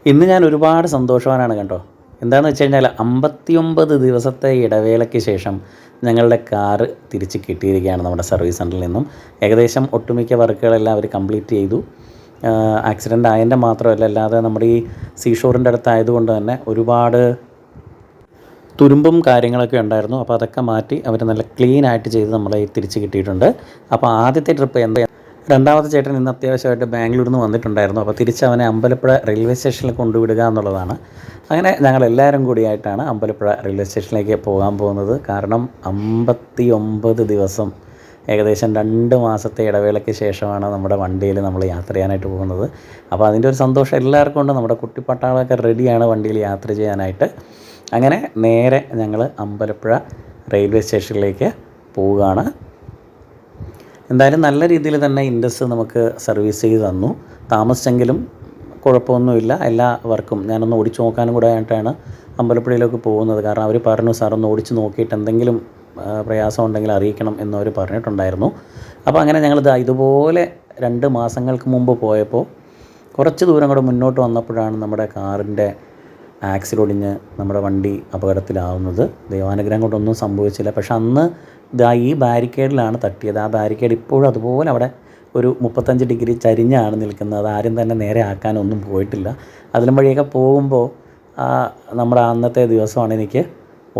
ഇന്ന് ഞാൻ ഒരുപാട് സന്തോഷവാനാണ് കേട്ടോ. എന്താണെന്ന് വെച്ച് കഴിഞ്ഞാൽ 59 ദിവസത്തെ ഇടവേളയ്ക്ക് ശേഷം ഞങ്ങളുടെ കാറ് തിരിച്ച് കിട്ടിയിരിക്കുകയാണ് നമ്മുടെ സർവീസ് സെൻ്ററിൽ നിന്നും. ഏകദേശം ഒട്ടുമിക്ക വർക്കുകളെല്ലാം അവർ കംപ്ലീറ്റ് ചെയ്തു. ആക്സിഡൻ്റ് ആയതിൻ്റെ മാത്രമല്ല, അല്ലാതെ നമ്മുടെ ഈ സീഷോറിൻ്റെ അടുത്തായതുകൊണ്ട് തന്നെ ഒരുപാട് തുരുമ്പും കാര്യങ്ങളൊക്കെ ഉണ്ടായിരുന്നു. അപ്പോൾ അതൊക്കെ മാറ്റി അവർ നല്ല ക്ലീനായിട്ട് ചെയ്ത് നമ്മളെ തിരിച്ച് കിട്ടിയിട്ടുണ്ട്. അപ്പോൾ ആദ്യത്തെ ട്രിപ്പ് രണ്ടാമത്തെ ചേട്ടൻ ഇന്ന് അത്യാവശ്യമായിട്ട് ബാംഗ്ലൂരിൽ നിന്ന് വന്നിട്ടുണ്ടായിരുന്നു. അപ്പോൾ തിരിച്ച് അവനെ അമ്പലപ്പുഴ റെയിൽവേ സ്റ്റേഷനിൽ കൊണ്ടുവിടുക എന്നുള്ളതാണ്. അങ്ങനെ ഞങ്ങളെല്ലാവരും കൂടിയായിട്ടാണ് അമ്പലപ്പുഴ റെയിൽവേ സ്റ്റേഷനിലേക്ക് പോകാൻ പോകുന്നത്. കാരണം 59 ദിവസം, ഏകദേശം 2 മാസത്തെ ഇടവേളയ്ക്ക് ശേഷമാണ് നമ്മുടെ വണ്ടിയിൽ നമ്മൾ യാത്ര ചെയ്യാനായിട്ട് പോകുന്നത്. അപ്പോൾ അതിൻ്റെ ഒരു സന്തോഷം എല്ലാവർക്കും ഉണ്ട്. നമ്മുടെ കുട്ടിപ്പട്ടാളമൊക്കെ റെഡിയാണ് വണ്ടിയിൽ യാത്ര ചെയ്യാനായിട്ട്. അങ്ങനെ നേരെ ഞങ്ങൾ അമ്പലപ്പുഴ റെയിൽവേ സ്റ്റേഷനിലേക്ക് പോവുകയാണ്. എന്തായാലും നല്ല രീതിയിൽ തന്നെ ഇൻഡസ് നമുക്ക് സർവീസ് ചെയ്ത് തന്നു. താമസിച്ചെങ്കിലും കുഴപ്പമൊന്നുമില്ല. എല്ലാ വർക്കും ഞാനൊന്ന് ഓടിച്ച് നോക്കാനും കൂടെ ആയിട്ടാണ് അമ്പലപ്പുഴയിലേക്ക് പോകുന്നത്. കാരണം അവർ പറഞ്ഞു, സാർ ഒന്ന് ഓടിച്ച് നോക്കിയിട്ട് എന്തെങ്കിലും പ്രയാസം ഉണ്ടെങ്കിൽ അറിയിക്കണം എന്നവർ പറഞ്ഞിട്ടുണ്ടായിരുന്നു. അപ്പോൾ അങ്ങനെ ഞങ്ങളിത് ഇതുപോലെ 2 മാസങ്ങൾക്ക് മുമ്പ് പോയപ്പോൾ കുറച്ച് ദൂരം കൂടെ മുന്നോട്ട് വന്നപ്പോഴാണ് നമ്മുടെ കാറിൻ്റെ ആക്സിൽ ഒടിഞ്ഞ് നമ്മുടെ വണ്ടി അപകടത്തിലാവുന്നത്. ദൈവാനുഗ്രഹം കൊണ്ടൊന്നും സംഭവിച്ചില്ല. പക്ഷെ അന്ന് ഈ ബാരിക്കേഡിലാണ് തട്ടിയത്. ആ ബാരിക്കേഡ് ഇപ്പോഴും അതുപോലെ അവിടെ ഒരു 35 ഡിഗ്രി ചരിഞ്ഞാണ് നിൽക്കുന്നത്. അതാരും തന്നെ നേരെ ആക്കാനൊന്നും പോയിട്ടില്ല. അതിലും വഴിയൊക്കെ പോകുമ്പോൾ നമ്മുടെ അന്നത്തെ ദിവസമാണ് എനിക്ക്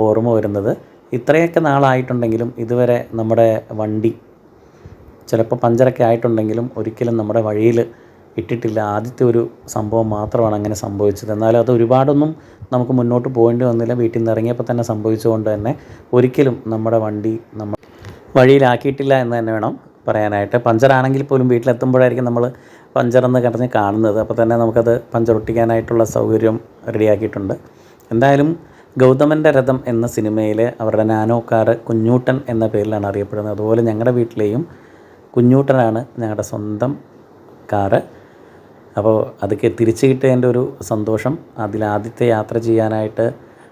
ഓർമ്മ വരുന്നത്. ഇത്രയൊക്കെ നാളായിട്ടുണ്ടെങ്കിലും ഇതുവരെ നമ്മുടെ വണ്ടി ചിലപ്പോൾ പഞ്ചറൊക്കെ ആയിട്ടുണ്ടെങ്കിലും ഒരിക്കലും നമ്മുടെ വഴിയിൽ ഇട്ടിട്ടില്ല. ആദ്യത്തെ ഒരു സംഭവം മാത്രമാണ് അങ്ങനെ സംഭവിച്ചത്. എന്നാലും അത് ഒരുപാടൊന്നും നമുക്ക് മുന്നോട്ട് പോകേണ്ടി വന്നില്ല. വീട്ടിൽ നിന്ന് ഇറങ്ങിയപ്പോൾ തന്നെ സംഭവിച്ചുകൊണ്ട് തന്നെ ഒരിക്കലും നമ്മുടെ വണ്ടി നമ്മൾ വഴിയിലാക്കിയിട്ടില്ല എന്ന് തന്നെ വേണം പറയാനായിട്ട്. പഞ്ചറാണെങ്കിൽ പോലും വീട്ടിലെത്തുമ്പോഴായിരിക്കും നമ്മൾ പഞ്ചറെന്ന് പറഞ്ഞ് കാണുന്നത്. അപ്പോൾ തന്നെ നമുക്കത് പഞ്ചർ ഒട്ടിക്കാനായിട്ടുള്ള സൗകര്യം റെഡിയാക്കിയിട്ടുണ്ട്. എന്തായാലും ഗൗതമൻ്റെ രഥം എന്ന സിനിമയിൽ അവരുടെ നാനോ കാറ് കുഞ്ഞൂട്ടൻ എന്ന പേരിലാണ് അറിയപ്പെടുന്നത്. അതുപോലെ ഞങ്ങളുടെ വീട്ടിലെയും കുഞ്ഞൂട്ടനാണ് ഞങ്ങളുടെ സ്വന്തം കാറ്. അപ്പോൾ അതൊക്കെ തിരിച്ചു കിട്ടിയതിൻ്റെ ഒരു സന്തോഷം, അതിലാദ്യത്തെ യാത്ര ചെയ്യാനായിട്ട്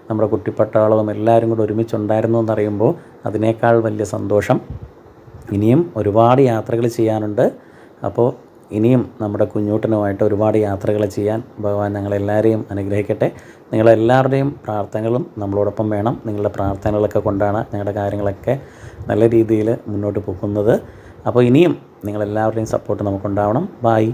നമ്മുടെ കുട്ടിപ്പട്ടാളവും എല്ലാവരും കൂടെ ഒരുമിച്ചുണ്ടായിരുന്നു എന്നറിയുമ്പോൾ അതിനേക്കാൾ വലിയ സന്തോഷം. ഇനിയും ഒരുപാട് യാത്രകൾ ചെയ്യാനുണ്ട്. അപ്പോൾ ഇനിയും നമ്മുടെ കുഞ്ഞൂട്ടനുമായിട്ട് ഒരുപാട് യാത്രകൾ ചെയ്യാൻ ഭഗവാൻ ഞങ്ങളെല്ലാവരെയും അനുഗ്രഹിക്കട്ടെ. നിങ്ങളെല്ലാവരുടെയും പ്രാർത്ഥനകളും നമ്മളോടൊപ്പം വേണം. നിങ്ങളുടെ പ്രാർത്ഥനകളൊക്കെ കൊണ്ടാണ് ഞങ്ങളുടെ കാര്യങ്ങളൊക്കെ നല്ല രീതിയിൽ മുന്നോട്ട് പോകുന്നത്. അപ്പോൾ ഇനിയും നിങ്ങളെല്ലാവരുടെയും സപ്പോർട്ട് നമുക്കുണ്ടാവണം. ബൈ.